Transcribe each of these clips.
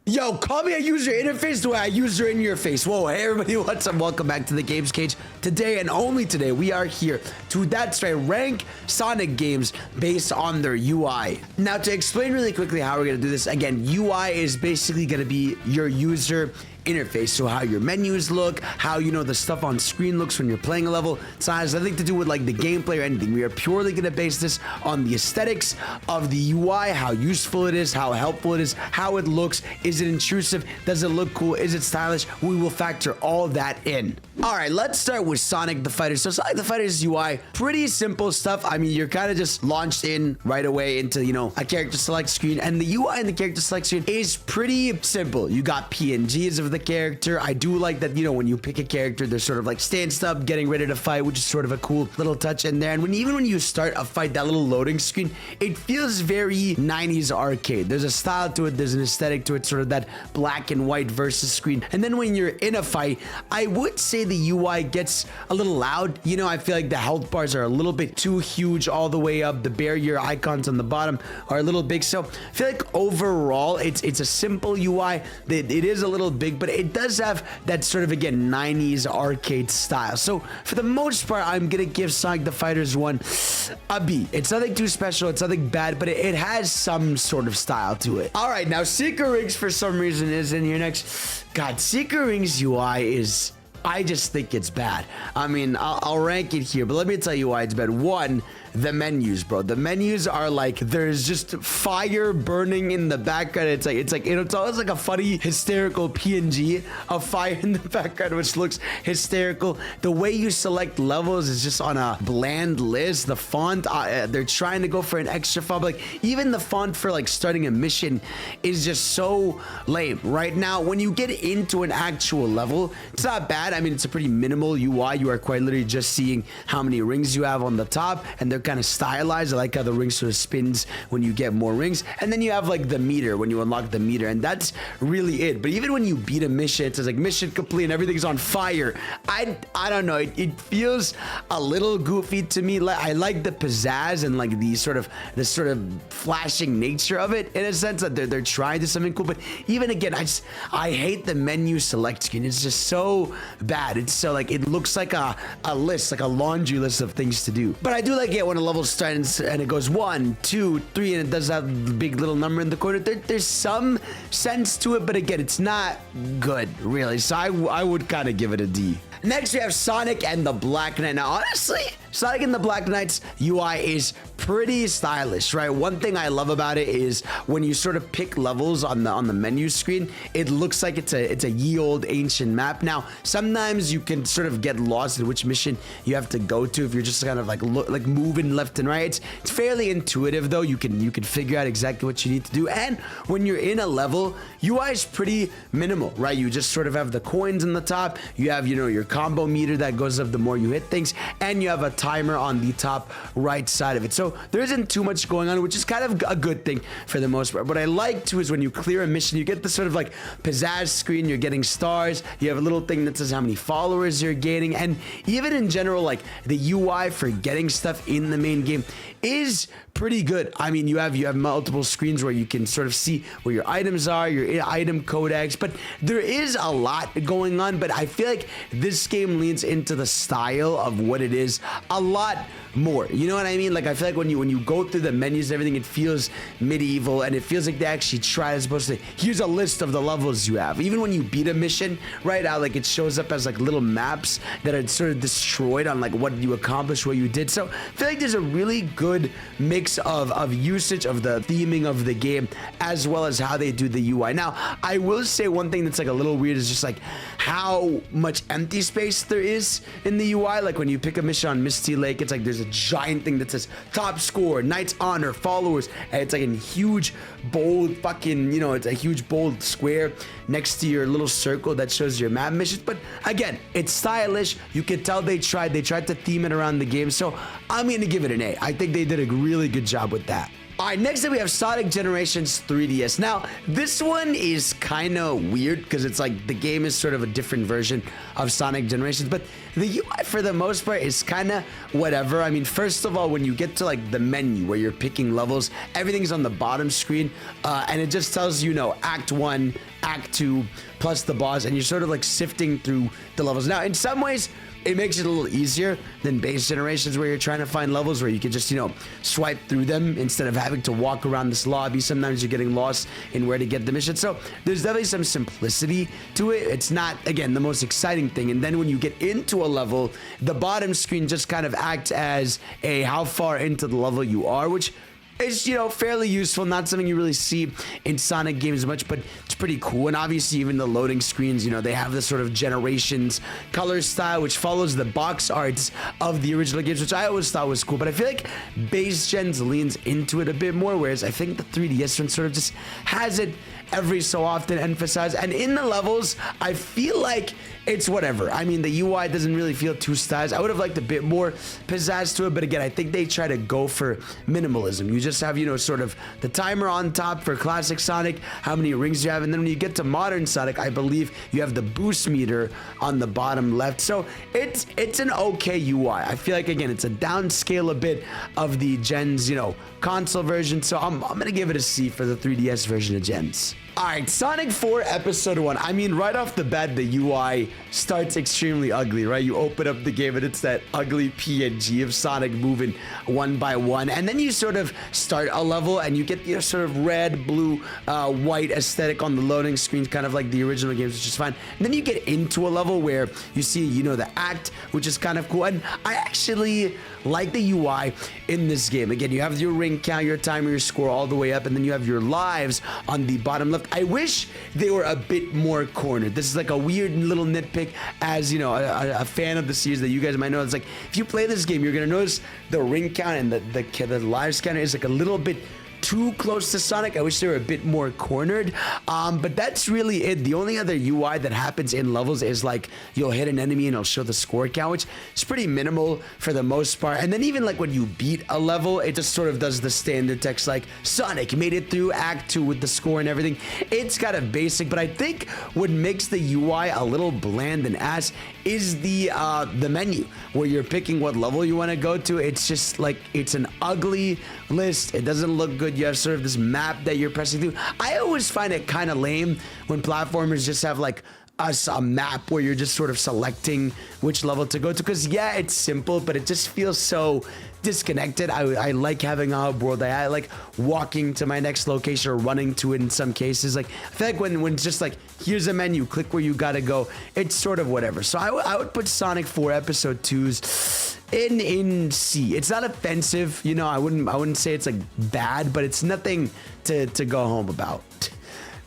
Yo, call me a user interface the way I user in your face. Whoa, hey everybody, what's up? Welcome back to the Games Cage. Today and only today, we are here to, that's right, rank Sonic games based on their UI. Now, to explain really quickly how we're gonna do this, again, UI is basically gonna be your user interface, so how your menus look, how the stuff on screen looks when you're playing a level. It has nothing to do with like the gameplay or anything. We are purely going to base this on the aesthetics of the UI, how useful it is, how helpful it is, how it looks, is it intrusive, does it look cool, is it stylish. We will factor all that in. All right, let's start with Sonic the Fighter. So Sonic the Fighter's UI, pretty simple stuff. I mean, you're kind of just launched in right away into a character select screen, and the UI in the character select screen is pretty simple. You got PNGs of the character. I do like that, when you pick a character, they're sort of like stanced up, getting ready to fight, which is sort of a cool little touch in there. And even when you start a fight, that little loading screen, it feels very 90s arcade. There's a style to it, there's an aesthetic to it, sort of that black and white versus screen. And then when you're in a fight, I would say the UI gets a little loud. I feel like the health bars are a little bit too huge all the way up. The barrier icons on the bottom are a little big. So I feel like overall, it's a simple UI. It is a little big, but it does have that sort of, again, 90s arcade style. So for the most part, I'm gonna give Sonic the Fighters 1 a B. It's nothing too special, it's nothing bad, but it has some sort of style to it. All right, now Secret Rings for some reason is in here next. God, Secret Rings UI is, I just think it's bad. I mean, I'll rank it here, but let me tell you why it's bad. One, the menus, bro. The menus are like, there's just fire burning in the background. It's always like a funny, hysterical PNG of fire in the background, which looks hysterical. The way you select levels is just on a bland list. The font, they're trying to go for an extra font. Like, even the font for like starting a mission is just so lame. Right now, when you get into an actual level, it's not bad. I mean, it's a pretty minimal UI. You are quite literally just seeing how many rings you have on the top, and they're kind of stylized. I like how the ring sort of spins when you get more rings, and then you have like the meter when you unlock the meter, and that's really it. But even when you beat a mission, it says like mission complete and everything's on fire. I don't know, it feels a little goofy to me. I like the pizzazz and like the sort of flashing nature of it, in a sense that they're trying to something cool. But even again, I hate the menu select screen. It's just so bad. It's so like, it looks like a list, like a laundry list of things to do. But I do like it when a level starts and it goes 1, 2, 3, and it does that big little number in the corner. There's some sense to it, but again, it's not good, really. So I would kind of give it a D. Next, we have Sonic and the Black Knight. Now, honestly, Sonic and the Black Knight's UI is pretty stylish, right? One thing I love about it is when you sort of pick levels on the menu screen, it looks like it's a ye old ancient map. Now, sometimes you can sort of get lost in which mission you have to go to if you're just kind of like moving left and right. It's fairly intuitive though. You can figure out exactly what you need to do. And when you're in a level, UI is pretty minimal, right? You just sort of have the coins on the top. You have your combo meter that goes up the more you hit things, and you have a timer on the top right side of it. So there isn't too much going on, which is kind of a good thing for the most part. What I like too is when you clear a mission, you get this sort of like pizzazz screen. You're getting stars. You have a little thing that says how many followers you're gaining, and even in general, like the UI for getting stuff in the main game is pretty good. I mean, you have multiple screens where you can sort of see where your items are, your item codex, but there is a lot going on. But I feel like this game leans into the style of what it is a lot more. You know what I mean? Like, I feel like when you go through the menus and everything, it feels medieval, and it feels like they actually try, as opposed to here's a list of the levels you have. Even when you beat a mission, right out, like it shows up as like little maps that are sort of destroyed on like what you accomplished, what you did. So I feel like there's a really good mix of usage of the theming of the game, as well as how they do the UI. Now, I will say one thing that's like a little weird is just like how much empty space there is in the UI. Like when you pick a mission on Misty Lake, it's like there's a giant thing that says top score, Knight's Honor, followers, and it's like a huge bold fucking, it's a huge bold square next to your little circle that shows your map missions. But again, it's stylish. You can tell they tried to theme it around the game. So I'm gonna give it an A. I think they did a really good job with that. All right, next up we have Sonic Generations 3DS. Now, this one is kind of weird because it's like the game is sort of a different version of Sonic Generations, but the UI for the most part is kind of whatever. I mean, first of all, when you get to like the menu where you're picking levels, everything's on the bottom screen, and it just tells you, Act 1, Act 2, plus the boss, and you're sort of like sifting through the levels. Now, in some ways, it makes it a little easier than base generations where you're trying to find levels where you can just, swipe through them instead of having to walk around this lobby. Sometimes you're getting lost in where to get the mission. So there's definitely some simplicity to it. It's not, again, the most exciting thing. And then when you get into a level, the bottom screen just kind of acts as a how far into the level you are, which is, fairly useful. Not something you really see in Sonic games much, but it's pretty cool. And obviously, even the loading screens, they have this sort of Generations color style, which follows the box arts of the original games, which I always thought was cool. But I feel like base gens leans into it a bit more, whereas I think the 3DS one sort of just has it every so often emphasized. And in the levels, I feel like it's whatever. I mean, the UI doesn't really feel too stylized. I would have liked a bit more pizzazz to it, but again, I think they try to go for minimalism. You just have, sort of the timer on top for classic Sonic, how many rings you have, and then when you get to modern Sonic, I believe you have the boost meter on the bottom left. So it's an okay UI. I feel like, again, it's a downscale a bit of the Gens, console version. So I'm gonna give it a C for the 3DS version of Gens. All right, Sonic 4 Episode 1. I mean, right off the bat, the UI starts extremely ugly, right? You open up the game and it's that ugly PNG of Sonic moving one by one. And then you sort of start a level and you get, sort of red, blue, white aesthetic on the loading screen, kind of like the original games, which is fine. And then you get into a level where you see, the act, which is kind of cool. And I actually like the UI in this game. Again, you have your ring count, your timer, your score all the way up, and then you have your lives on the bottom left. I wish they were a bit more cornered. This is like a weird little nitpick as, a fan of the series that you guys might know. It's like, if you play this game, you're going to notice the ring count and the lives counter is like a little bit too close to Sonic. I wish they were a bit more cornered, but that's really it. The only other UI that happens in levels is like you'll hit an enemy and it'll show the score count, which is pretty minimal for the most part. And then even like when you beat a level, it just sort of does the standard text like Sonic made it through Act 2 with the score and everything. It's kind of basic, but I think what makes the UI a little bland and ass is the menu where you're picking what level you want to go to. It's just like, it's an ugly list. It doesn't look good. You have sort of this map that you're pressing through. I always find it kind of lame when platformers just have like a map where you're just sort of selecting which level to go to, because yeah, it's simple, but it just feels so disconnected. I like having a hub world. I like walking to my next location or running to it in some cases. Like, I feel like when it's just like, here's a menu, click where you gotta go, it's sort of whatever. So I would put Sonic 4 Episode 2's in C. It's not offensive, I wouldn't say it's like bad, but it's nothing to go home about.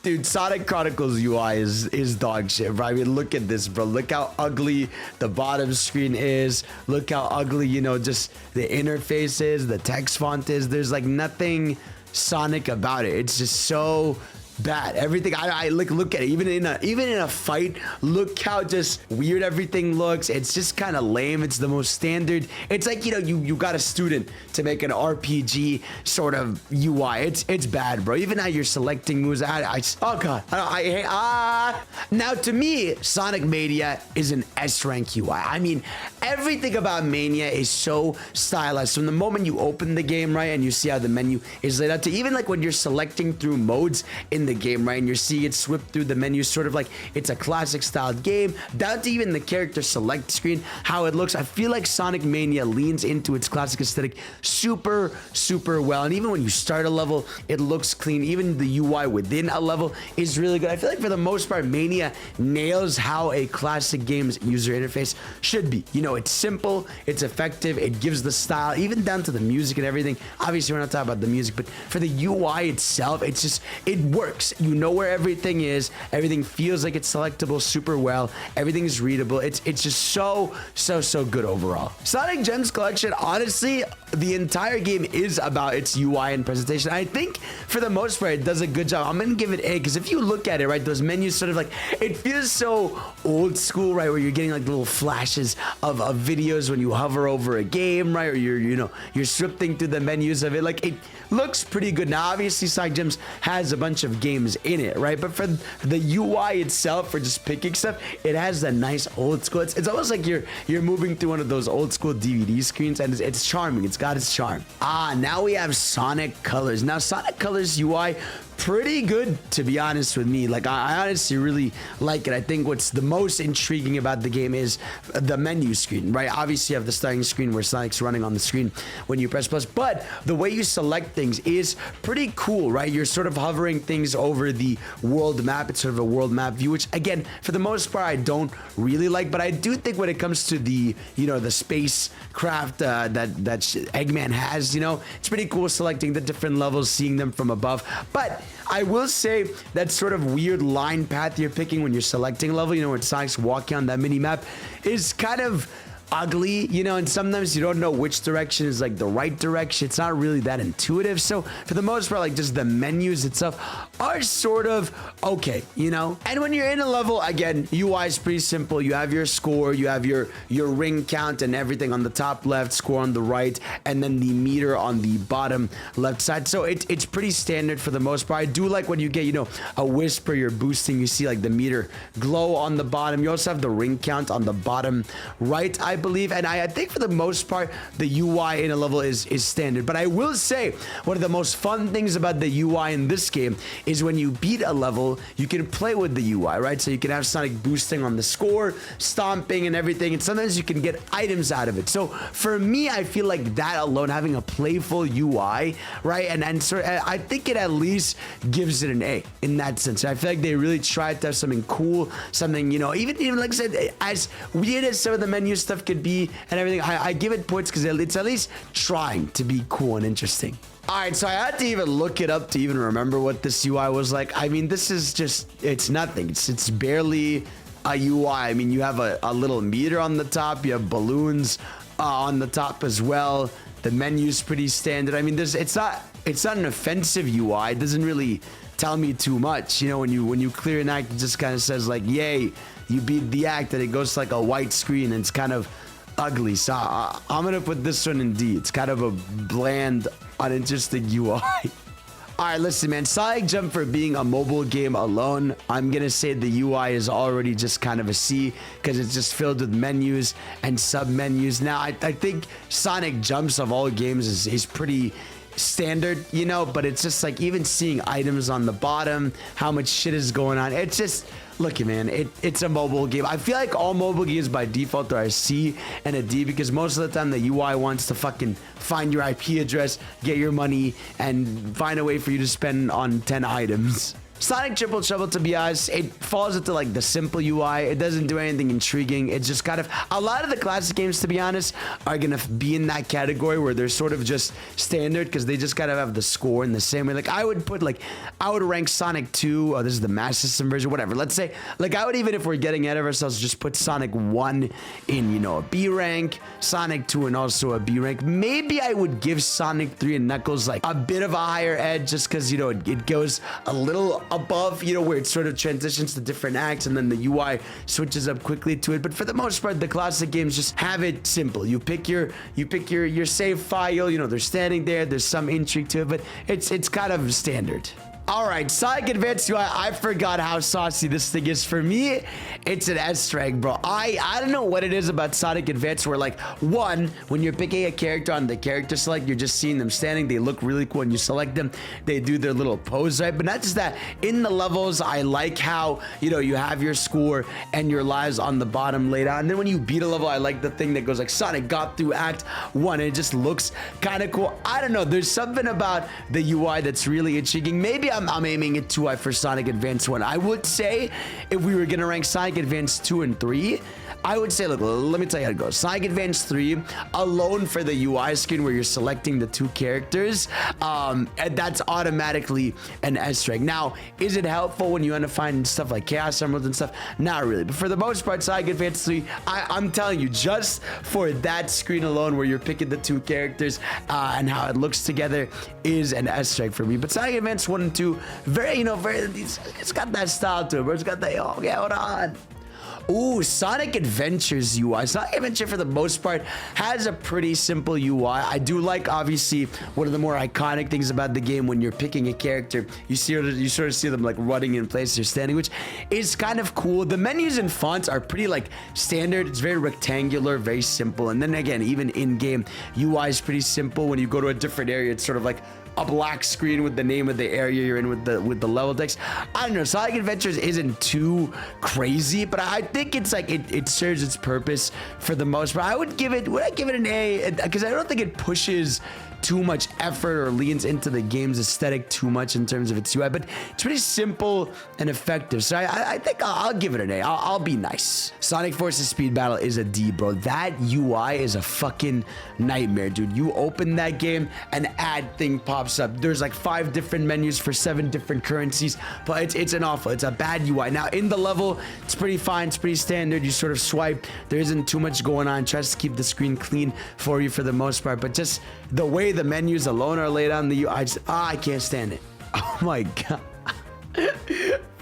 Dude, Sonic Chronicles UI is dog shit, bro. I mean, look at this, bro. Look how ugly the bottom screen is. Look how ugly, just the interface is, the text font is. There's like nothing Sonic about it. It's just so bad. Everything I look at it, even in a fight, look how just weird everything looks. It's just kind of lame. It's the most standard. It's like, you got a student to make an RPG sort of UI. It's bad, bro. Even how you're selecting moves, oh god, I hate. Now to me, Sonic Mania is an S rank UI. I mean, everything about Mania is so stylized. From the moment you open the game, right, and you see how the menu is laid out, to even like when you're selecting through modes in the game, right, and you're seeing it swip through the menu, sort of like it's a classic styled game, down to even the character select screen, how it looks. I feel like Sonic Mania leans into its classic aesthetic super well, and even when you start a level, it looks clean. Even the UI within a level is really good. I feel like for the most part, Mania nails how a classic game's user interface should be. It's simple, it's effective, it gives the style, even down to the music and everything. Obviously, we're not talking about the music, but for the UI itself, it works. You know where everything is. Everything feels like it's selectable super well. Everything is readable. It's just so good overall. Sonic Gems Collection, honestly, the entire game is about its UI and presentation. I think for the most part, it does a good job. I'm gonna give it A because if you look at it, right, those menus sort of like, it feels so old school, right, where you're getting like little flashes of videos when you hover over a game, right, or you're scripting through the menus of it. Like, it looks pretty good. Now, obviously, Sonic Gems has a bunch of games in it, right, but for the UI itself, for just picking stuff, it has that nice old school. It's almost like you're moving through one of those old school DVD screens, and it's charming. It's got its charm. Now we have Sonic Colors. Now, Sonic Colors UI, pretty good, to be honest with me. Like, I honestly really like it. I think what's the most intriguing about the game is the menu screen, right? Obviously, you have the starting screen where Sonic's running on the screen when you press plus, but the way you select things is pretty cool, right? You're sort of hovering things over the world map. It's sort of a world map view, which, again, for the most part, I don't really like, but I do think when it comes to the, the spacecraft that Eggman has, it's pretty cool selecting the different levels, seeing them from above. But I will say that sort of weird line path you're picking when you're selecting a level, when Sonic's walking on that mini map, is kind of ugly, and sometimes you don't know which direction is like the right direction. It's not really that intuitive. So for the most part, like, just the menus itself are sort of okay, and when you're in a level, again, UI is pretty simple. You have your score, you have your ring count and everything on the top left, score on the right, and then the meter on the bottom left side. So it's pretty standard for the most part. I do like when you get a whisper, you're boosting, you see like the meter glow on the bottom. You also have the ring count on the bottom right, I believe, and I think for the most part the UI in a level is standard. But I will say one of the most fun things about the UI in this game is when you beat a level, you can play with the UI, right? So you can have Sonic boosting on the score, stomping and everything, and sometimes you can get items out of it. So for me, I feel like that alone, having a playful UI, right, and so I think it at least gives it an A in that sense. I feel like they really tried to have something cool, something, even like I said, as weird as some of the menu stuff could be and everything, I give it points because it's at least trying to be cool and interesting. All right, so I had to even look it up to even remember what this UI was like. I mean, this is just, it's nothing. It's barely a UI. I mean, you have a little meter on the top. You have balloons on the top as well. The menu's pretty standard. I mean, it's not an offensive UI. It doesn't really tell me too much. When you clear an act, it just kind of says like, yay, you beat the act, and it goes to like a white screen, and it's kind of ugly. So I'm gonna put this one in D. It's kind of a bland, uninteresting UI. All right, listen, man. Sonic Jump, for being a mobile game alone, I'm gonna say the UI is already just kind of a C because it's just filled with menus and sub menus. Now, I think Sonic Jumps of all games is pretty standard, but it's just like, even seeing items on the bottom, how much shit is going on, it's just, look, man, it's a mobile game. I feel like all mobile games by default are a C and a D because most of the time the UI wants to fucking find your IP address, get your money, and find a way for you to spend on 10 items. Sonic Triple Trouble, to be honest, it falls into like the simple UI. It doesn't do anything intriguing. It's just kind of, a lot of the classic games, to be honest, are gonna be in that category where they're sort of just standard because they just kind of have the score in the same way. Like, I would rank Sonic 2, this is the Master System version, whatever. Let's say, like, I would, even if we're getting ahead of ourselves, just put Sonic 1 in, a B rank, Sonic 2 and also a B rank. Maybe I would give Sonic 3 and Knuckles like a bit of a higher edge just because, it goes a little above, where it sort of transitions to different acts and then the UI switches up quickly to it. But for the most part, the classic games just have it simple. You pick your save file, they're standing there, there's some intrigue to it, but it's kind of standard. All right, Sonic Advance UI, I forgot how saucy this thing is. For me, it's an S rank, bro. I don't know what it is about Sonic Advance where, like, one, when you're picking a character on the character select, you're just seeing them standing. They look really cool when you select them. They do their little pose, right? But not just that. In the levels, I like how, you have your score and your lives on the bottom laid out. And then when you beat a level, I like the thing that goes like, Sonic got through Act 1. And it just looks kind of cool. I don't know. There's something about the UI that's really intriguing. Maybe I'm aiming it to for Sonic Advance 1. I would say if we were going to rank Sonic Advance 2 and 3, I would say, look, let me tell you how it goes. Sonic Advance 3, alone for the UI screen where you're selecting the 2 characters, and that's automatically an S rank. Now, is it helpful when you end up finding stuff like Chaos Emeralds and stuff? Not really. But for the most part, Sonic Advance 3, I'm telling you, just for that screen alone where you're picking the 2 characters and how it looks together is an S rank for me. But Sonic Advance 1 and 2, very, it's got that style to it, bro. It's got that, oh, yeah, hold on. Ooh, Sonic Adventures UI. Sonic Adventure, for the most part, has a pretty simple UI. I do like, obviously, one of the more iconic things about the game when you're picking a character. You sort of see them like running in place or standing, which is kind of cool. The menus and fonts are pretty like standard. It's very rectangular, very simple. And then again, even in-game, UI is pretty simple. When you go to a different area, it's sort of like a black screen with the name of the area you're in with the level text. I don't know, Sonic Adventures isn't too crazy, but I think it's like it serves its purpose for the most part. Would I give it an A? Because I don't think it pushes too much effort or leans into the game's aesthetic too much in terms of its UI, but it's pretty simple and effective. So I think I'll give it an A. I'll be nice. Sonic Forces Speed Battle is a D, bro. That UI is a fucking nightmare, dude. You open that game, an ad thing pops up. There's like 5 different menus for 7 different currencies, but it's a bad UI. Now in the level, it's pretty fine. It's pretty standard. You sort of swipe. There isn't too much going on. Tries to keep the screen clean for you for the most part, but just the way the menus alone are laid on the UI, I can't stand it. Oh my god.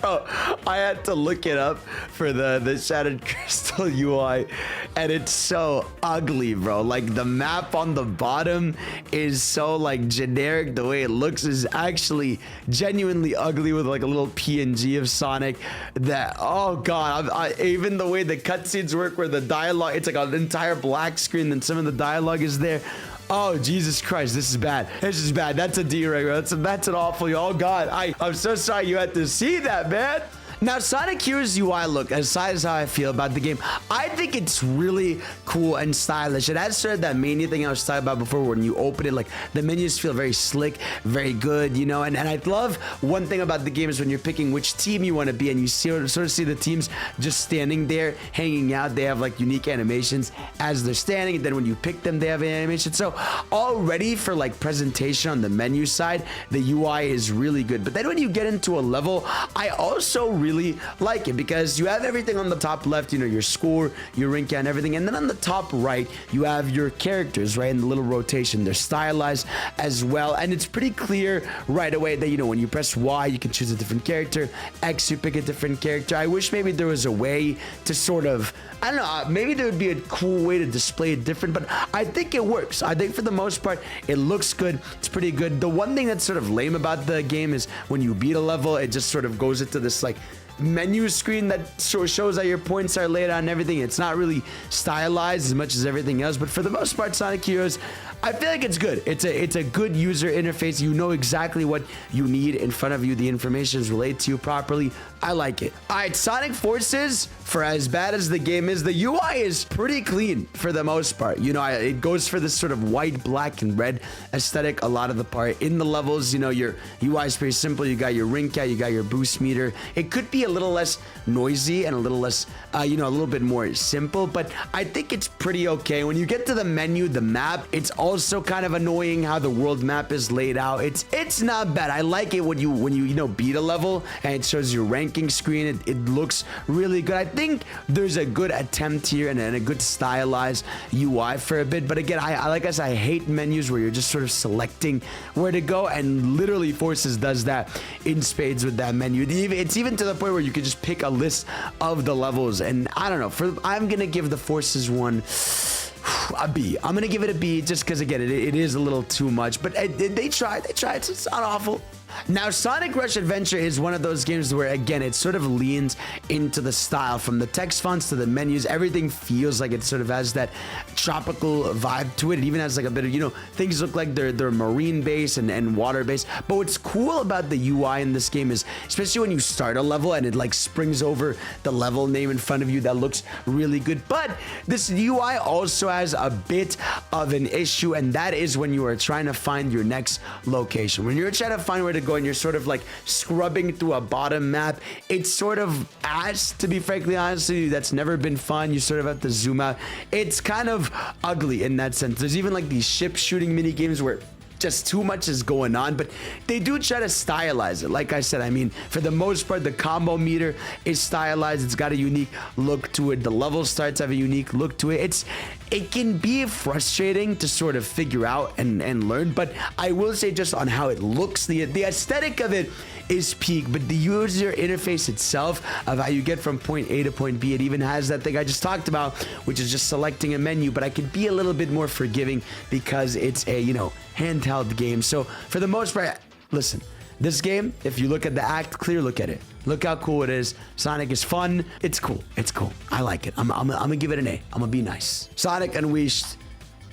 Bro, I had to look it up for the Shattered Crystal UI, and it's so ugly, bro. Like, the map on the bottom is so like generic. The way it looks is actually genuinely ugly, with like a little PNG of Sonic. That, oh god, even the way the cutscenes work, where the dialogue, it's like an entire black screen, then some of the dialogue is there. Oh, Jesus Christ, this is bad. This is bad. That's a D right, bro. That's an awful, oh god, I'm so sorry you had to see that, man. Now, Sonic Heroes UI, look, aside as how I feel about the game, I think it's really cool and stylish. It has sort of that Mania thing I was talking about before, when you open it, like, the menus feel very slick, very good, you know, and I love one thing about the game is when you're picking which team you want to be, and you sort of see the teams just standing there, hanging out. They have, like, unique animations as they're standing, and then when you pick them, they have an animation. So, already for, like, presentation on the menu side, the UI is really good. But then when you get into a level, I also really like it, because you have everything on the top left, you know, your score, your rank and everything, and then on the top right you have your characters, right, in the little rotation. They're stylized as well, and it's pretty clear right away that, you know, when you press Y you can choose a different character, X you pick a different character. I wish maybe there was a way to sort of, I don't know, maybe there would be a cool way to display it different, but I think it works. I think for the most part it looks good. It's pretty good. The one thing that's sort of lame about the game is when you beat a level, it just sort of goes into this like menu screen that shows how your points are laid out and everything. It's not really stylized as much as everything else, but for the most part, Sonic Heroes, I feel like it's good. It's a good user interface. You know exactly what you need in front of you. The information is relayed to you properly. I like it. All right, Sonic Forces, for as bad as the game is, the UI is pretty clean for the most part. You know, it goes for this sort of white, black, and red aesthetic a lot of the part. In the levels, you know, your UI is pretty simple. You got your ring count, you got your boost meter. It could be a little less noisy and a little less, you know, a little bit more simple, but I think it's pretty okay. When you get to the menu, the map, it's also kind of annoying how the world map is laid out. It's not bad. I like it when you know, beat a level and it shows your ranking screen. It looks really good. I think there's a good attempt here and a good stylized UI for a bit, but again, I like I said, I hate menus where you're just sort of selecting where to go, and literally Forces does that in spades with that menu. It's even to the point where you could just pick a list of the levels, and I don't know, I'm gonna give the Forces one a B. I'm gonna give it a B just because, again, it is a little too much, but they tried. It's not awful. Now, Sonic Rush Adventure is one of those games where, again, it sort of leans into the style. From the text fonts to the menus, everything feels like it sort of has that tropical vibe to it. It even has like a bit of, you know, things look like they're marine based and water based. But what's cool about the UI in this game is, especially when you start a level and it like springs over the level name in front of you, that looks really good. But this UI also has a bit of an issue, and that is when you are trying to find your next location. When you're trying to find where to go and you're sort of like scrubbing through a bottom map. It's sort of ass, to be frankly honest with you. That's never been fun. You sort of have to zoom out. It's kind of ugly in that sense. There's even like these ship shooting mini games where just too much is going on, but they do try to stylize it. Like I said, I mean, for the most part, the combo meter is stylized. It's got a unique look to it. The level starts have a unique look to it. It can be frustrating to sort of figure out and learn, but I will say just on how it looks, the aesthetic of it is peak, but the user interface itself of how you get from point A to point B, it even has that thing I just talked about, which is just selecting a menu, but I could be a little bit more forgiving because it's a, handheld game. So for the most part, listen, this game, if you look at the act clear, look at it. Look how cool it is. Sonic is fun. It's cool. It's cool. I like it. I'm gonna give it an A. I'm gonna be nice. Sonic Unleashed,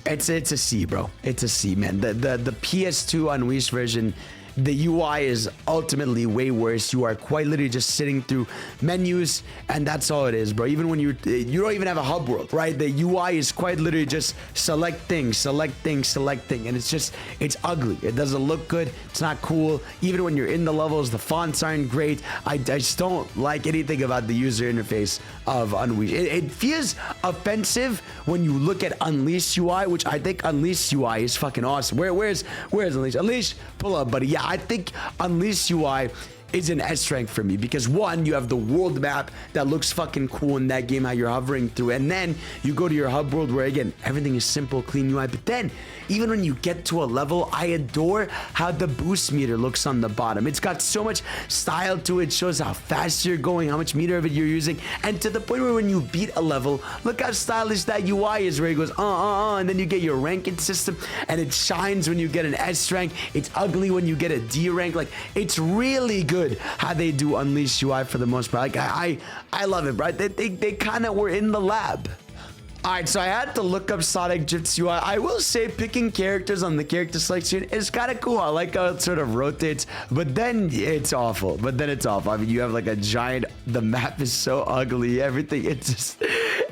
it's a C, bro. It's a C, man. The PS2 Unleashed version, the UI is ultimately way worse. You are quite literally just sitting through menus, and that's all it is, bro. Even when you don't even have a hub world, right? The UI is quite literally just select thing, select thing, select thing, and it's ugly. It doesn't look good. It's not cool. Even when you're in the levels, the fonts aren't great. I just don't like anything about the user interface of Unleashed. It feels offensive when you look at Unleashed UI, which I think Unleashed UI is fucking awesome. Where's Unleashed? Unleashed, pull up, buddy. Yeah, I think Unleashed UI is an S rank for me because one, you have the world map that looks fucking cool in that game, how you're hovering through, and then you go to your hub world where again everything is simple, clean UI. But then even when you get to a level, I adore how the boost meter looks on the bottom. It's got so much style to it. It shows how fast you're going, how much meter of it you're using, and to the point where when you beat a level, look how stylish that UI is, where it goes and then you get your ranking system, and it shines when you get an S rank. It's ugly when you get a D rank. Like, it's really good how they do Unleashed UI for the most part. Like, I love it, bro. They kind of were in the lab. All right, so I had to look up Sonic Drift's UI. I will say picking characters on the character selection is kind of cool. I like how it sort of rotates, but then it's awful. I mean, you have like a giant, the map is so ugly, everything. It's just,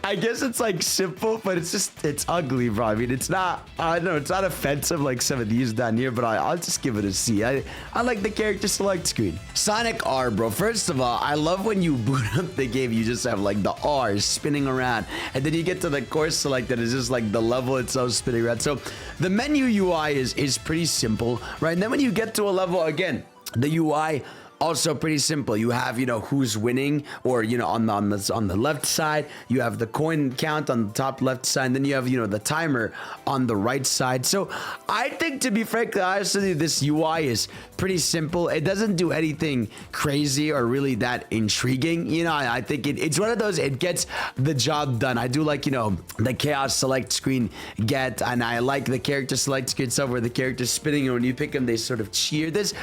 I guess it's like simple, but it's ugly, bro. I mean, it's not, I don't know, it's not offensive like some of these down here, but I'll just give it a C. I like the character select screen. Sonic R, bro. First of all, I love when you boot up the game, you just have like the R spinning around, and then you get to the course selected is just like the level itself spinning around. So the menu UI is pretty simple, right? And then when you get to a level, again, the UI also pretty simple. You have, who's winning, or, on the left side, you have the coin count on the top left side, and then you have, the timer on the right side. So I think, to be frankly honest with you, this UI is pretty simple. It doesn't do anything crazy or really that intriguing. I think it's one of those, it gets the job done. I do like, the chaos select screen and I like the character select screen itself where the character's spinning, and when you pick them, they sort of cheer. There's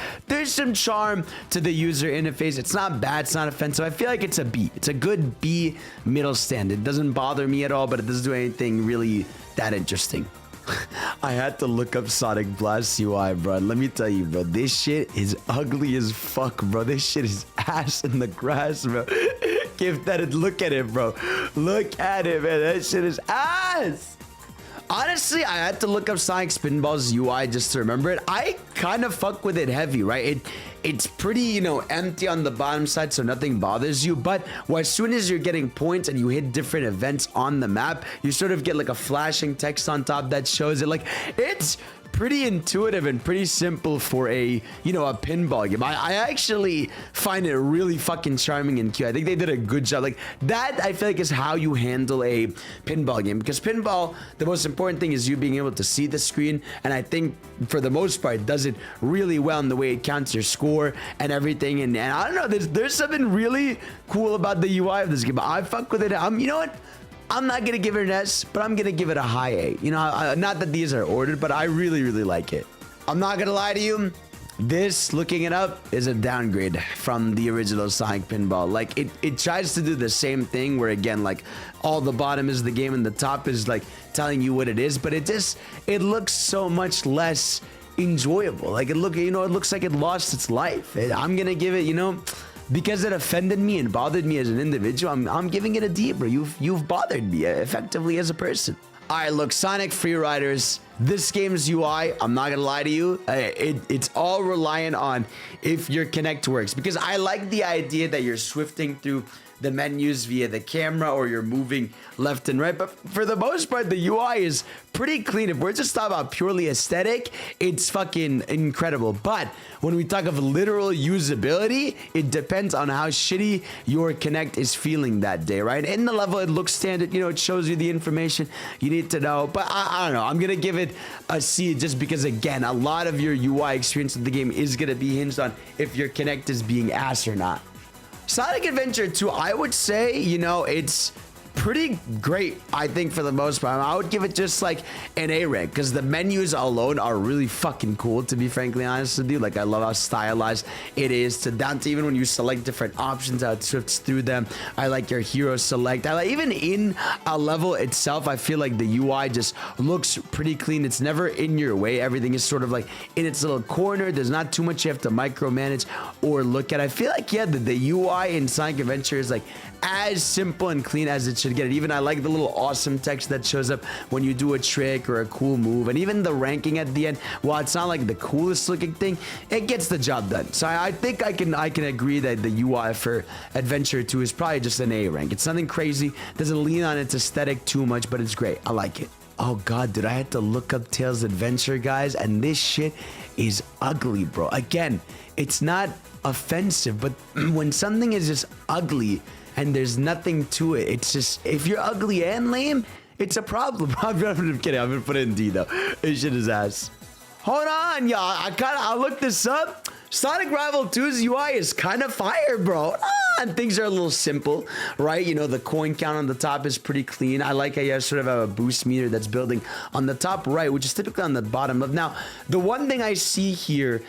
some charm to the user interface. It's not bad, it's not offensive. I feel like it's a B. It's a good B middle stand. It doesn't bother me at all, but it doesn't do anything really that interesting. I had to look up Sonic Blast UI, bro. Let me tell you, bro, this shit is ugly as fuck, bro. This shit is ass in the grass, bro. Give that a look at it, bro. Look at it, man. That shit is ass. Honestly, I had to look up Sonic Spinball's UI just to remember it. I kind of fuck with it heavy, right? It's pretty, empty on the bottom side, so nothing bothers you. But as soon as you're getting points and you hit different events on the map, you sort of get like a flashing text on top that shows it. Like, it's pretty intuitive and pretty simple for a pinball game. I actually find it really fucking charming and cute. I think they did a good job. Like, that I feel like is how you handle a pinball game, because pinball, the most important thing is you being able to see the screen, and I think for the most part does it really well in the way it counts your score and everything. And I don't know, there's something really cool about the UI of this game. I fuck with it. You know what? I'm not going to give it an S, but I'm going to give it a high A. Not that these are ordered, but I really, really like it. I'm not going to lie to you. This, looking it up, is a downgrade from the original Sonic Pinball. Like, it tries to do the same thing where, again, like, all the bottom is the game and the top is, like, telling you what it is. But it looks so much less enjoyable. Like, it looks like it lost its life. I'm going to give it, because it offended me and bothered me as an individual, I'm giving it a D, bro. You've bothered me effectively as a person. All right, look, Sonic Free Riders, this game's UI, I'm not gonna lie to you, it's all reliant on if your Kinect works, because I like the idea that you're swifting through the menus via the camera or you're moving left and right, but for the most part the UI is pretty clean. If we're just talking about purely aesthetic, it's fucking incredible. But when we talk of literal usability, it depends on how shitty your Kinect is feeling that day, right? In the level, it looks standard, you know, it shows you the information you need to know, but I don't know, I'm gonna give it a C just because, again, a lot of your UI experience of the game is gonna be hinged on if your Kinect is being ass or not. Sonic Adventure 2, I would say, you know, it's pretty great, I think, for the most part. I would give it just like an A rank because the menus alone are really fucking cool, to be frankly honest with you. Like, I love how stylized it is, to down to even when you select different options, how it swifts through them. I like your hero select. I like, even in a level itself, I feel like the UI just looks pretty clean. It's never in your way. Everything is sort of like in its little corner. There's not too much you have to micromanage or look at. I feel like, yeah, the UI in Sonic Adventure is like as simple and clean as it should get. Even I like the little awesome text that shows up when you do a trick or a cool move, and even the ranking at the end, while it's not like the coolest looking thing, it gets the job done. So I think I can agree that the UI for Adventure 2 is probably just an A rank. It's nothing crazy, doesn't lean on its aesthetic too much, but it's great. I like it. Oh god, dude, I had to look up Tails Adventure, guys, and this shit is ugly, bro. Again, it's not offensive, but when something is just ugly and there's nothing to it, it's just, if you're ugly and lame, it's a problem. I'm kidding, I'm gonna put it in D though. This shit is ass. Hold on, y'all. I looked this up. Sonic Rival 2's UI is kind of fire, bro. And things are a little simple, right? You know, the coin count on the top is pretty clean. I like how you sort of have a boost meter that's building on the top right, which is typically on the bottom left. Now, the one thing I see here,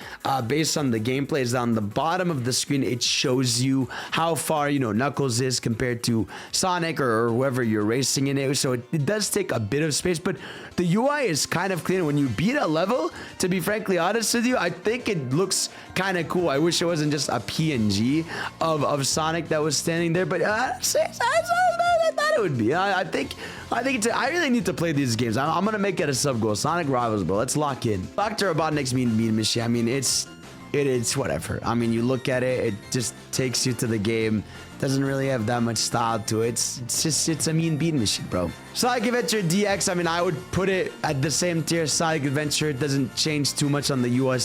based on the gameplay, is that on the bottom of the screen, it shows you how far, you know, Knuckles is compared to Sonic or whoever you're racing in it. So it does take a bit of space, but the UI is kind of clean. When you beat a level, to be frankly honest with you, I think it looks kind of cool. I wish it wasn't just a PNG of Sonic that was standing there, but I thought it would be. I think it's. I really need to play these games. I'm gonna make it a sub goal. Sonic Rivals, bro. Let's lock in. Dr. Robotnik's Mean Machine. I mean, it's whatever. I mean, you look at it, it just takes you to the game. Doesn't really have that much style to it. It's a mean bean machine, bro. Sonic Adventure DX, I mean, I would put it at the same tier as Sonic Adventure. It doesn't change too much on the UI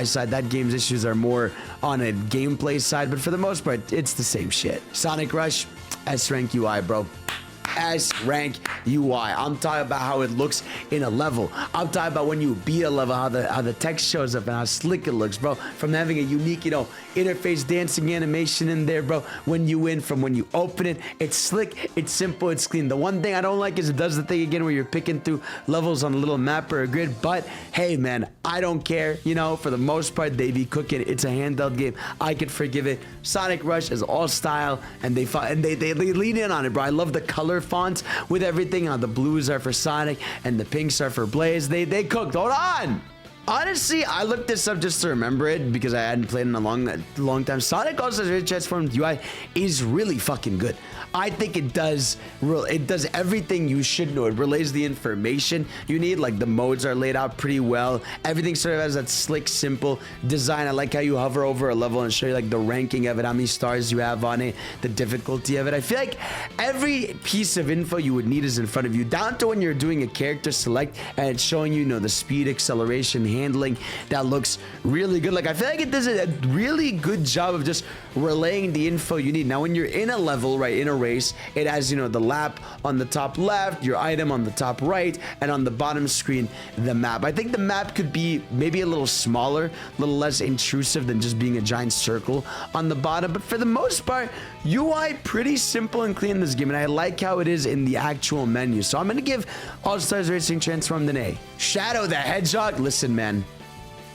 side. That game's issues are more on a gameplay side, but for the most part, it's the same shit. Sonic Rush, S rank UI, bro. S rank UI. I'm talking about how it looks in a level. I'm talking about when you beat a level, how the text shows up and how slick it looks, bro. From having a unique, you know, interface dancing animation in there, bro. When you win, from when you open it, it's slick, it's simple, it's clean. The one thing I don't like is it does the thing again where you're picking through levels on a little map or a grid. But hey, man, I don't care. You know, for the most part, they be cooking. It's a handheld game. I could forgive it. Sonic Rush is all style, and they lean in on it, bro. I love the color fonts with everything. The blues are for Sonic and the pinks are for Blaze. They cooked. Hold on. Honestly, I looked this up just to remember it because I hadn't played in a long time. Sonic All-Stars Transformed UI is really fucking good. I think it does everything you should know. It relays the information you need. Like, the modes are laid out pretty well. Everything sort of has that slick, simple design. I like how you hover over a level and show you like the ranking of it, how many stars you have on it, the difficulty of it. I feel like every piece of info you would need is in front of you, down to when you're doing a character select and it's showing you, you know, the speed, acceleration, handling. That looks really good. Like, I feel like it does a really good job of just relaying the info you need. Now, when you're in a level, right, in a race, it has, you know, the lap on the top left, your item on the top right, and on the bottom screen, the map. I think the map could be maybe a little smaller, a little less intrusive than just being a giant circle on the bottom, but for the most part, UI pretty simple and clean in this game, and I like how it is in the actual menu. So I'm gonna give All Stars Racing Transformed an A. Shadow the Hedgehog, listen, man.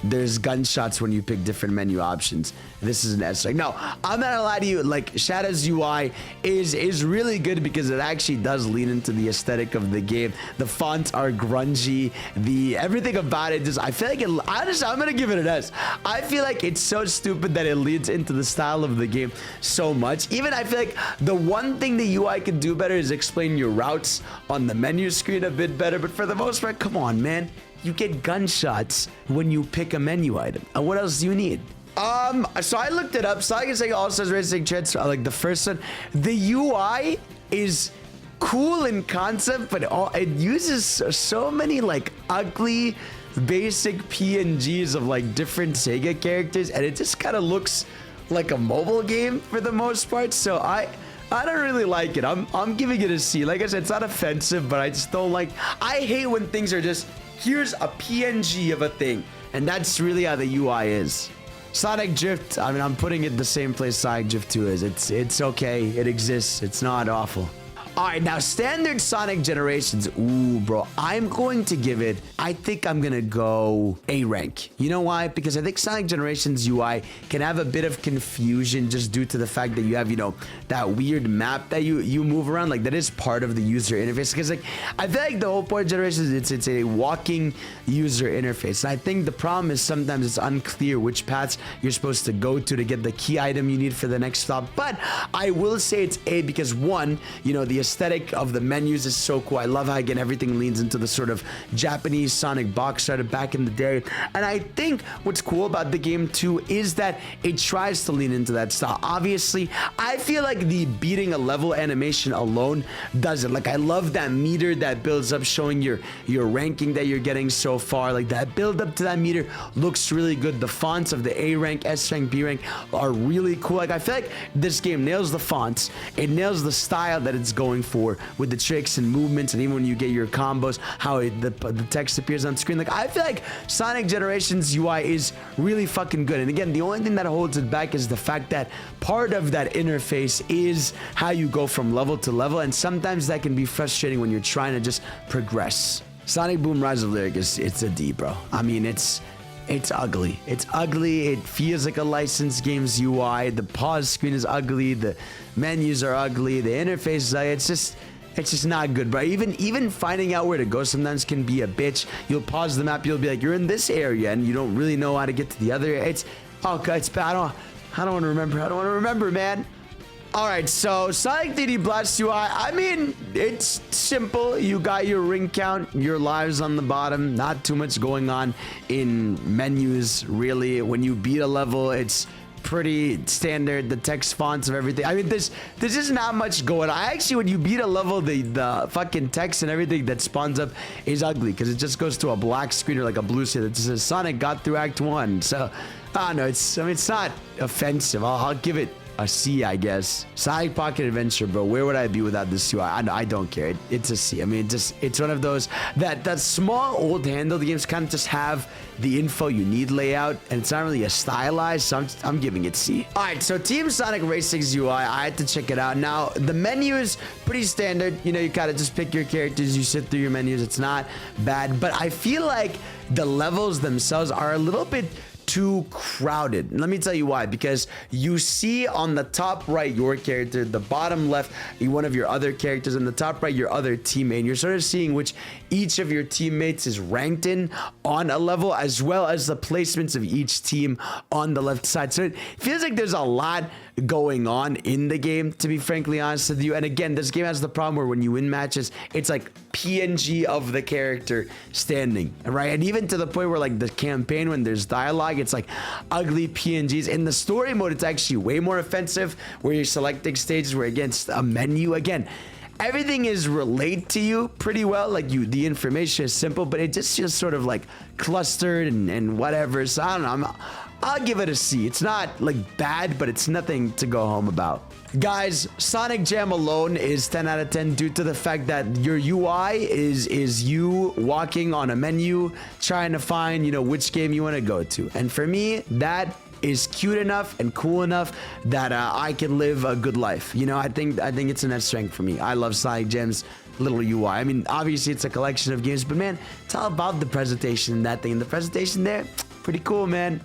there's gunshots when you pick different menu options. This is an S rank. No, I'm not gonna lie to you. Like, Shadow's UI is really good because it actually does lean into the aesthetic of the game. The fonts are grungy. Everything about it just, I feel like it, honestly, I'm gonna give it an S. I feel like it's so stupid that it leads into the style of the game so much. Even I feel like the one thing the UI could do better is explain your routes on the menu screen a bit better. But for the most part, come on, man. You get gunshots when you pick a menu item. And what else do you need? So I looked it up. Sonic Sega All-Stars Racing Jets, like the first one. The UI is cool in concept, but it uses so many like ugly, basic PNGs of like different Sega characters, and it just kind of looks like a mobile game for the most part. So I don't really like it. I'm giving it a C. Like I said, it's not offensive, but I just don't like. I hate when things are just, here's a PNG of a thing, and that's really how the UI is. Sonic Drift, I mean, I'm putting it the same place Sonic Drift 2 is. It's okay. It exists. It's not awful. All right, now standard Sonic Generations. Ooh, bro, I'm going to give it, I think I'm going to go A rank. You know why? Because I think Sonic Generations UI can have a bit of confusion just due to the fact that you have, you know, that weird map that you move around. Like, that is part of the user interface. Because, like, I feel like the whole point of Generations, it's a walking user interface. And I think the problem is sometimes it's unclear which paths you're supposed to go to get the key item you need for the next stop. But I will say it's A because, one, you know, the aesthetic of the menus is so cool. I love how, again, everything leans into the sort of Japanese Sonic box started back in the day. And I think what's cool about the game too is that it tries to lean into that style. Obviously, I feel like the beating a level animation alone does it. Like, I love that meter that builds up showing your ranking that you're getting so far. Like, that build up to that meter looks really good. The fonts of the A rank, S rank, B rank are really cool. Like, I feel like this game nails the fonts. It nails the style that it's going for with the tricks and movements, and even when you get your combos, how the text appears on screen. Like, I feel like Sonic Generations UI is really fucking good. And again, the only thing that holds it back is the fact that part of that interface is how you go from level to level, and sometimes that can be frustrating when you're trying to just progress. Sonic Boom Rise of Lyric it's a D, bro. I mean, it's ugly. It's ugly. It feels like a licensed game's UI. The pause screen is ugly. The menus are ugly. The interface is ugly. It's just not good, bro. Even finding out where to go sometimes can be a bitch. You'll pause the map. You'll be like, you're in this area, and you don't really know how to get to the other area. It's bad. I don't want to remember. I don't want to remember, man. All right, so Sonic 3D Blast UI, I mean, it's simple. You got your ring count, your lives on the bottom, not too much going on in menus, really. When you beat a level, it's pretty standard, the text fonts of everything. I mean, there's just not much going on. Actually, when you beat a level, the fucking text and everything that spawns up is ugly because it just goes to a black screen or like a blue screen that says Sonic got through Act 1. So, I don't know, it's not offensive. I'll give it a C, I guess. Sonic Pocket Adventure, bro. Where would I be without this UI? I don't care. It's a C. I mean, it's one of those that small old handheld games kind of just have the info you need layout, and it's not really a stylized, so I'm giving it C. All right, so Team Sonic Racing's UI, I had to check it out. Now, the menu is pretty standard. You know, you kind of just pick your characters, you sit through your menus. It's not bad, but I feel like the levels themselves are a little bit too crowded. Let me tell you why. Because you see on the top right your character, the bottom left one of your other characters, and the top right your other teammate, and you're sort of seeing which each of your teammates is ranked in on a level, as well as the placements of each team on the left side. So it feels like there's a lot going on in the game, to be frankly honest with you. And again, this game has the problem where when you win matches, it's like PNG of the character standing, right? And even to the point where like the campaign, when there's dialogue, it's like ugly PNGs. In the story mode, it's actually way more offensive, where you're selecting stages where against a menu. Again, everything is relayed to you pretty well. Like the information is simple, but it just feels sort of like clustered and whatever. So I don't know. I'll give it a C. It's not like bad, but it's nothing to go home about. Guys, Sonic Jam alone is 10 out of 10 due to the fact that your UI is you walking on a menu trying to find, you know, which game you want to go to. And for me, that is cute enough and cool enough that I can live a good life. You know, I think it's an S rank for me. I love Sonic Jam's little UI. I mean, obviously it's a collection of games, but man, it's all about the presentation in that thing. And the presentation there, Pretty cool, man.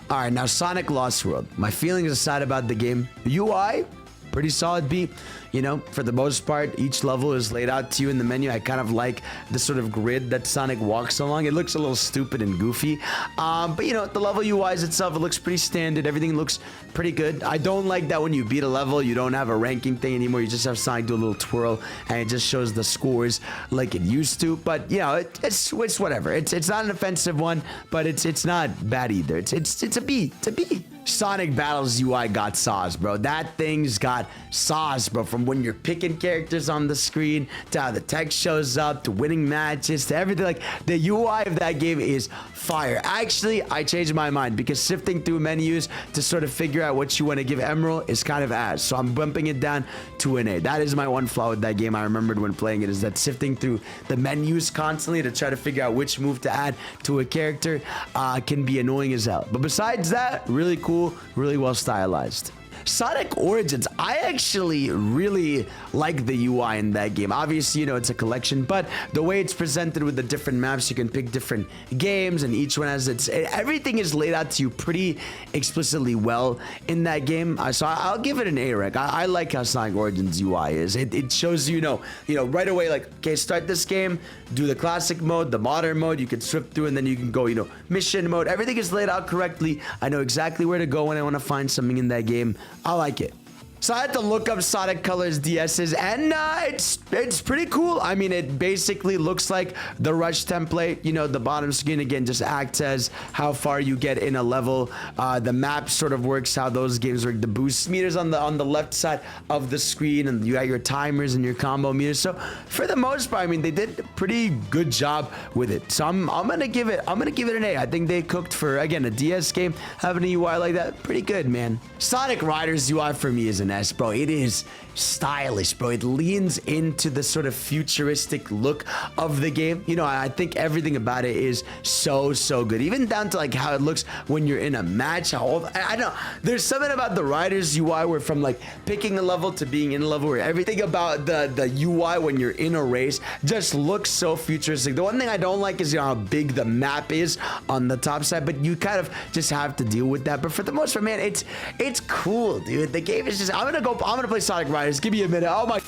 All right, now Sonic Lost World. My feelings aside about the game, UI, pretty solid beat. You know, for the most part, each level is laid out to you in the menu. I kind of like the sort of grid that Sonic walks along. It looks a little stupid and goofy. But, you know, the level UIs itself, it looks pretty standard. Everything looks pretty good. I don't like that when you beat a level, you don't have a ranking thing anymore. You just have Sonic do a little twirl, and it just shows the scores like it used to. But, you know, it's whatever. It's not an offensive one, but it's not bad either. It's a B. It's a B. Sonic Battles UI got sauce, bro. That thing's got sauce, bro. From when you're picking characters on the screen to how the text shows up to winning matches to everything. Like, the UI of that game is fire. Actually, I changed my mind because sifting through menus to sort of figure out what you want to give Emerald is kind of ass. So I'm bumping it down to an A. That is my one flaw with that game. I remembered when playing it is that sifting through the menus constantly to try to figure out which move to add to a character can be annoying as hell. But besides that, really cool, really well stylized. Sonic Origins, I actually really like the UI in that game. Obviously, you know, it's a collection, but the way it's presented with the different maps, you can pick different games, and each one has everything is laid out to you pretty explicitly well in that game. So I'll give it an A rank. I like how Sonic Origins UI is. It shows you know right away, like, okay, start this game, do the classic mode, the modern mode, you can swip through, and then you can go, you know, mission mode. Everything is laid out correctly. I know exactly where to go when I want to find something in that game. I like it. So I had to look up Sonic Colors DS's, and it's pretty cool. I mean, it basically looks like the Rush template. You know, the bottom screen, again, just acts as how far you get in a level. The map sort of works how those games work. The boost meters on the left side of the screen, and you got your timers and your combo meters. So for the most part, I mean, they did a pretty good job with it. So I'm gonna give it an A. I think they cooked for, again, a DS game. Having a UI like that, pretty good, man. Sonic Riders UI for me is an S, bro. It is stylish, bro. It leans into the sort of futuristic look of the game. You know, I think everything about it is so good, even down to like how it looks when you're in a match. I don't know, there's something about the Riders UI where from like picking a level to being in a level where everything about the UI when you're in a race just looks so futuristic. The one thing I don't like is, you know, how big the map is on the top side, but you kind of just have to deal with that. But for the most part, man, it's cool, dude. The game is just, I'm gonna play Sonic Riders. Give me a minute. Oh my.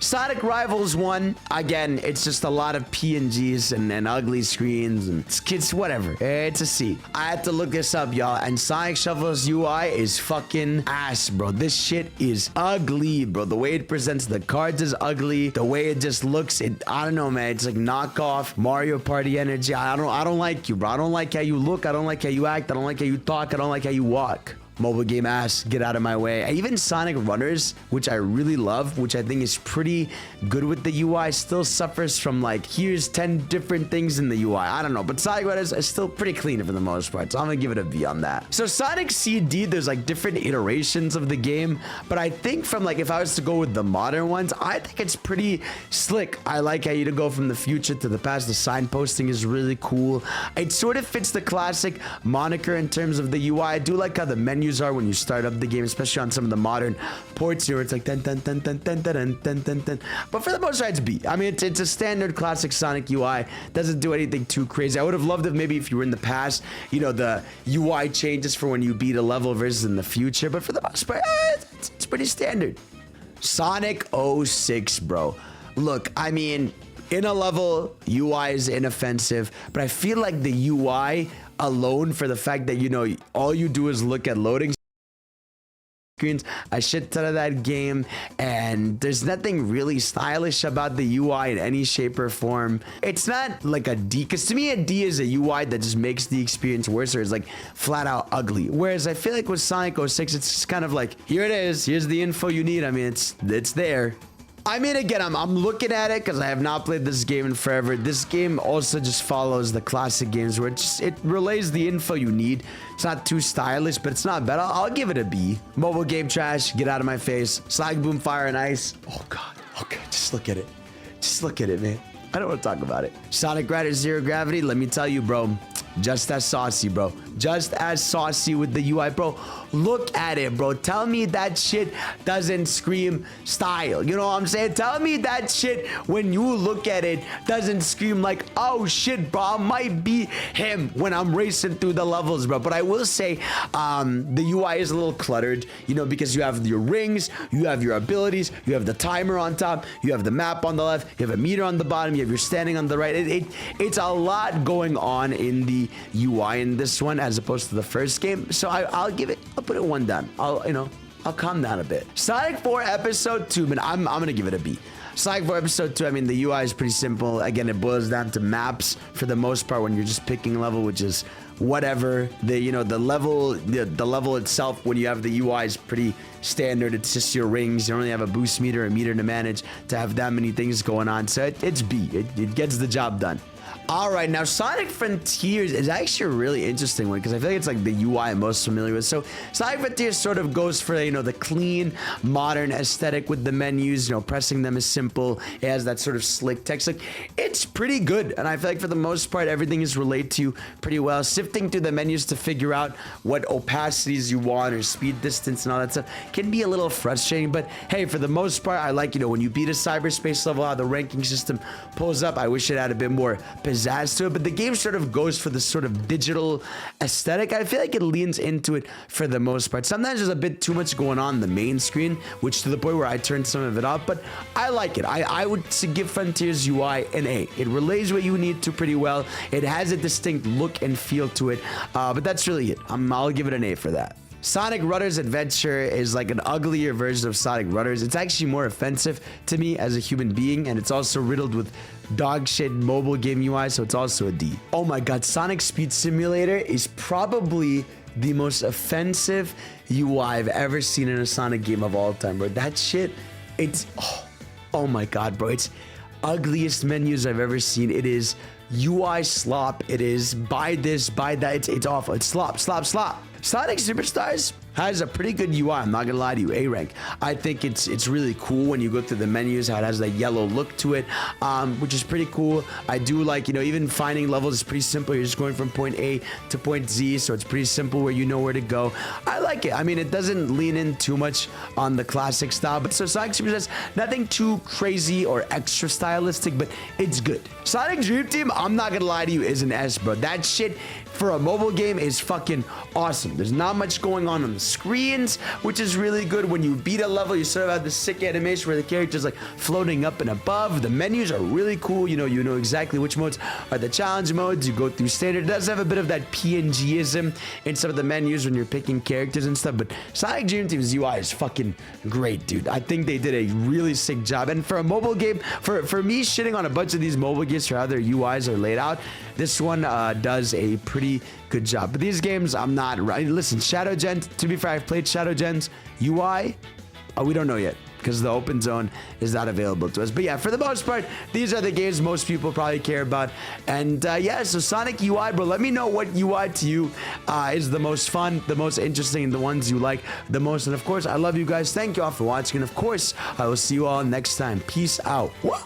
Sonic Rivals 1, again, it's just a lot of PNGs and ugly screens, and it's whatever. It's a C. I had to look this up, y'all, and Sonic Shuffle's UI is fucking ass, bro. This shit is ugly, bro. The way it presents the cards is ugly. The way it just looks, I don't know, man. It's like knockoff Mario Party energy. I don't like you, bro. I don't like how you look. I don't like how you act. I don't like how you talk. I don't like how you walk. Mobile game ass, get out of my way. Even Sonic Runners, which I really love, which I think is pretty good with the UI, still suffers from like, here's 10 different things in the UI. I don't know, but Sonic Runners is still pretty clean for the most part, so I'm gonna give it a B on that. So Sonic CD, there's like different iterations of the game, but I think from like, if I was to go with the modern ones, I think it's pretty slick. I like how you to go from the future to the past. The signposting is really cool. It sort of fits the classic moniker in terms of the UI. I do like how the menus are when you start up the game, especially on some of the modern ports here, where it's like dun, dun, dun, dun, dun, dun, dun, dun, dun. But for the most part, it's B. I mean, it's a standard classic Sonic UI. Doesn't do anything too crazy. I would have loved it maybe if you were in the past, you know, the UI changes for when you beat a level versus in the future. But for the most part, it's pretty standard. Sonic 06, bro. Look, I mean, in a level, UI is inoffensive, but I feel like the UI alone, for the fact that, you know, all you do is look at loading screens, a shit ton of that game, and there's nothing really stylish about the UI in any shape or form. It's not like a D, because to me a D is a UI that just makes the experience worse, or is like flat out ugly. Whereas I feel like with Sonic 06, it's just kind of like, here it is, here's the info you need. I mean, it's there. I mean, again, I'm looking at it because I have not played this game in forever. This game also just follows the classic games where it relays the info you need. It's not too stylish, but it's not bad. I'll give it a B. Mobile game trash, get out of my face. Slag, Boom, Fire, and Ice. Oh, God. Okay, just look at it. Just look at it, man. I don't want to talk about it. Sonic Riders Zero Gravity, let me tell you, bro. Just as saucy, bro. just as saucy with the UI, bro. Look at it, bro. Tell me that shit doesn't scream style. You know what I'm saying? Tell me that shit when you look at it doesn't scream like, oh shit, bro, I might be him when I'm racing through the levels, bro. But I will say the UI is a little cluttered, you know, because you have your rings, you have your abilities, you have the timer on top, you have the map on the left, you have a meter on the bottom, you have your standing on the right. It's a lot going on in the UI in this one as opposed to the first game. So I'll put it 1 down. I'll calm down a bit. Sonic 4 Episode 2, man, I'm gonna give it a B. Sonic 4 Episode 2, I mean, the UI is pretty simple. Again, it boils down to maps for the most part when you're just picking a level, which is whatever. The level itself, when you have the UI, is pretty standard. It's just your rings. You don't really have a boost meter, a meter to manage to have that many things going on. So it's B. It gets the job done. All right, now Sonic Frontiers is actually a really interesting one because I feel like it's like the UI I'm most familiar with. So Sonic Frontiers sort of goes for, you know, the clean, modern aesthetic with the menus. You know, pressing them is simple. It has that sort of slick text. Like, it's pretty good, and I feel like for the most part, everything is related to you pretty well. Sifting through the menus to figure out what opacities you want or speed distance and all that stuff can be a little frustrating. But hey, for the most part, I like, you know, when you beat a cyberspace level, how the ranking system pulls up. I wish it had a bit more pizzazz to it, but the game sort of goes for this sort of digital aesthetic. I feel like it leans into it for the most part. Sometimes there's a bit too much going on the main screen, which to the point where I turned some of it off, but I like it. I would give Frontiers UI an A. It relays what you need to pretty well. It has a distinct look and feel to it, but that's really it. I'll give it an A for that. Sonic Rudders Adventure is like an uglier version of Sonic Rudders. It's actually more offensive to me as a human being, and it's also riddled with dog shit mobile game UI, so it's also a D. Oh my god, Sonic Speed Simulator is probably the most offensive UI I've ever seen in a Sonic game of all time, bro. That shit, it's, oh my god, bro. It's ugliest menus I've ever seen. It is UI slop. It is buy this, buy that. It's awful. It's slop. Sonic Superstars has a pretty good UI. I'm not gonna lie to you. A rank. I think it's really cool when you go through the menus, how it has that yellow look to it, which is pretty cool. I do like, you know, even finding levels is pretty simple. You're just going from point A to point Z, so it's pretty simple where you know where to go. I like it. I mean, it doesn't lean in too much on the classic style, but so Sonic Superstars, nothing too crazy or extra stylistic, but it's good. Sonic Dream Team, I'm not gonna lie to you, is an S, bro. That shit for a mobile game is fucking awesome. There's not much going on the screens, which is really good. When you beat a level, you sort of have this sick animation where the character's like floating up and above. The menus are really cool. You know exactly which modes are the challenge modes. You go through standard. It does have a bit of that PNG-ism in some of the menus when you're picking characters and stuff, but Sonic Dream Team's UI is fucking great, dude. I think they did a really sick job. And for a mobile game, for me shitting on a bunch of these mobile games for how their UIs are laid out, this one does a pretty good job. But these games, I'm not right. Listen, Shadow Gen, to be fair, I've played Shadow Gen's UI. We don't know yet because the open zone is not available to us. But yeah, for the most part, these are the games most people probably care about. And yeah, so Sonic UI, bro, let me know what UI to you is the most fun, the most interesting, and the ones you like the most. And of course, I love you guys. Thank you all for watching. And of course, I will see you all next time. Peace out. Whoa.